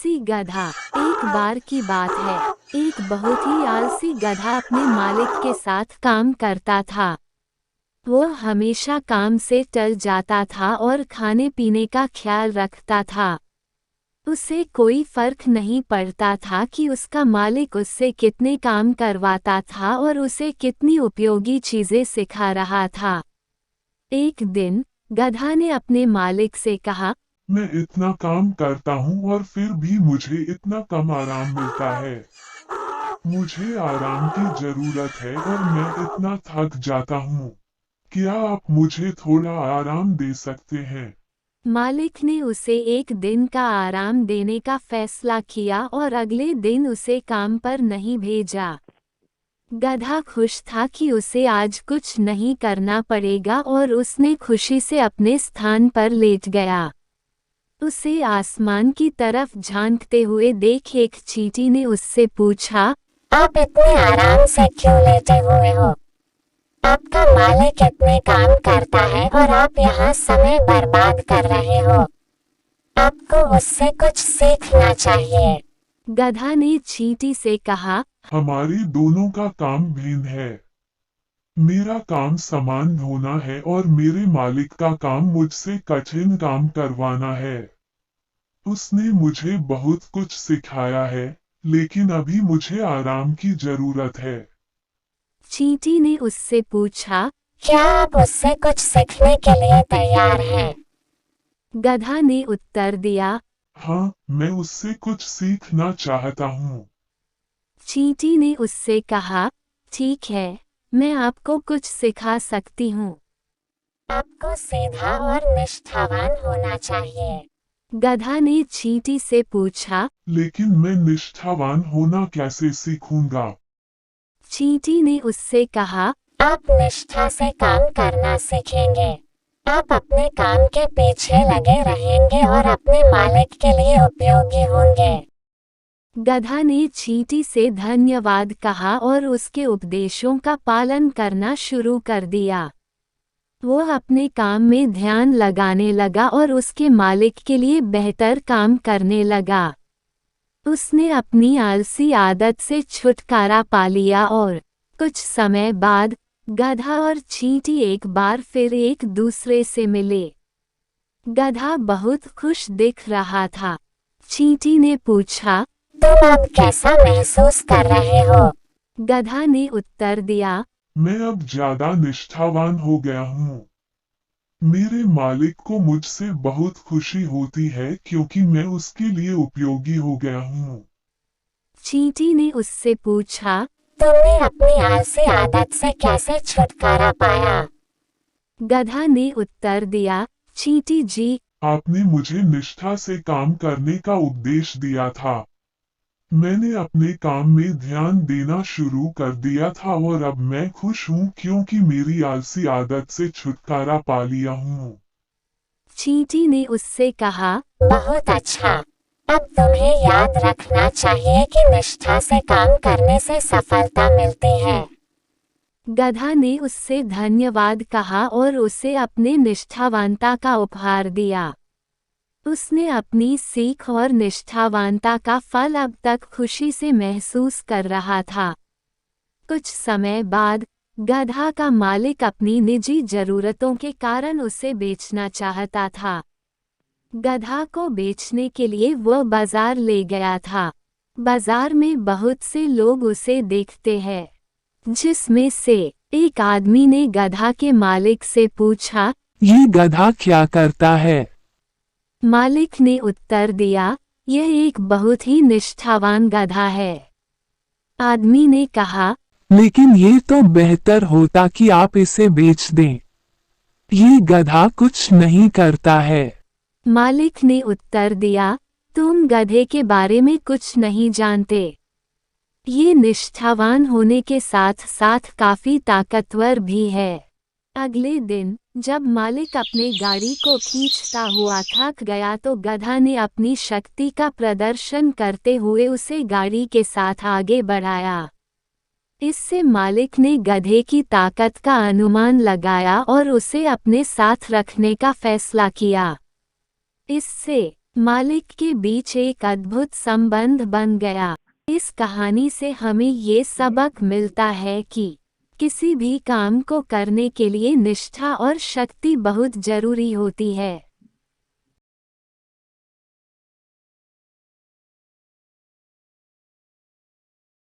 आलसी गधा। एक बार की बात है, एक बहुत ही आलसी गधा अपने मालिक के साथ काम करता था। वो हमेशा काम से टल जाता था और खाने पीने का ख्याल रखता था। उसे कोई फर्क नहीं पड़ता था कि उसका मालिक उससे कितने काम करवाता था और उसे कितनी उपयोगी चीजें सिखा रहा था। एक दिन गधा ने अपने मालिक से कहा, मैं इतना काम करता हूँ और फिर भी मुझे इतना कम आराम मिलता है। मुझे आराम की जरूरत है और मैं इतना थक जाता हूँ। क्या आप मुझे थोड़ा आराम दे सकते हैं? मालिक ने उसे एक दिन का आराम देने का फैसला किया और अगले दिन उसे काम पर नहीं भेजा। गधा खुश था कि उसे आज कुछ नहीं करना पड़ेगा और उसने खुशी से अपने स्थान पर लेट गया। उसे आसमान की तरफ झांकते हुए देख एक चींटी ने उससे पूछा, आप इतने आराम से क्यों लेटे हुए हो? आपका मालिक इतने काम करता है और आप यहाँ समय बर्बाद कर रहे हो। आपको उससे कुछ सीखना चाहिए। गधा ने चींटी से कहा, हमारी दोनों का काम भिन्न है। मेरा काम सामान ढोना है और मेरे मालिक का काम मुझसे कठिन काम करवाना है। उसने मुझे बहुत कुछ सिखाया है, लेकिन अभी मुझे आराम की जरूरत है। चींटी ने उससे पूछा, क्या आप उससे कुछ सीखने के लिए तैयार हैं? गधा ने उत्तर दिया। हाँ, मैं उससे कुछ सीखना चाहता हूँ। चींटी ने उससे कहा, ठीक है, मैं आपको कुछ सिखा सकती हूँ। आपको सीधा और निष्ठावान होना चाहिए। गधा ने चींटी से पूछा। लेकिन मैं निष्ठावान होना कैसे सीखूंगा? चींटी ने उससे कहा, आप निष्ठा से काम करना सीखेंगे। आप अपने काम के पीछे लगे रहेंगे और अपने मालिक के लिए उपयोगी होंगे। गधा ने चींटी से धन्यवाद कहा और उसके उपदेशों का पालन करना शुरू कर दिया। वो अपने काम में ध्यान लगाने लगा और उसके मालिक के लिए बेहतर काम करने लगा। उसने अपनी आलसी आदत से छुटकारा पा लिया और कुछ समय बाद गधा और चींटी एक बार फिर एक दूसरे से मिले। गधा बहुत खुश दिख रहा था। चींटी ने पूछा, तुम अब कैसा महसूस कर रहे हो? गधा ने उत्तर दिया, मैं अब ज्यादा निष्ठावान हो गया हूँ। मेरे मालिक को मुझसे बहुत खुशी होती है क्योंकि मैं उसके लिए उपयोगी हो गया हूँ। चींटी ने उससे पूछा, तुमने अपनी आलसी आदत से कैसे छुटकारा पाया? गधा ने उत्तर दिया, चींटी जी, आपने मुझे निष्ठा से काम करने का उपदेश दिया था। मैंने अपने काम में ध्यान देना शुरू कर दिया था और अब मैं खुश हूँ क्योंकि मेरी आलसी आदत से छुटकारा पा लिया हूँ। चींटी ने उससे कहा, बहुत अच्छा। अब तुम्हें याद रखना चाहिए कि निष्ठा से काम करने से सफलता मिलती है। गधा ने उससे धन्यवाद कहा और उसे अपने निष्ठावानता का उपहार दिया। उसने अपनी सीख और निष्ठावानता का फल अब तक खुशी से महसूस कर रहा था। कुछ समय बाद गधा का मालिक अपनी निजी जरूरतों के कारण उसे बेचना चाहता था। गधा को बेचने के लिए वो बाजार ले गया था। बाजार में बहुत से लोग उसे देखते हैं, जिसमें से एक आदमी ने गधा के मालिक से पूछा, ये गधा क्या करता है? मालिक ने उत्तर दिया, यह एक बहुत ही निष्ठावान गधा है। आदमी ने कहा, लेकिन ये तो बेहतर होता कि आप इसे बेच दें। ये गधा कुछ नहीं करता है। मालिक ने उत्तर दिया, तुम गधे के बारे में कुछ नहीं जानते। ये निष्ठावान होने के साथ साथ काफी ताकतवर भी है। अगले दिन जब मालिक अपने गाड़ी को खींचता हुआ थक गया तो गधा ने अपनी शक्ति का प्रदर्शन करते हुए उसे गाड़ी के साथ आगे बढ़ाया। इससे मालिक ने गधे की ताकत का अनुमान लगाया और उसे अपने साथ रखने का फैसला किया। इससे मालिक के बीच एक अद्भुत संबंध बन गया। इस कहानी से हमें ये सबक मिलता है कि किसी भी काम को करने के लिए निष्ठा और शक्ति बहुत जरूरी होती है।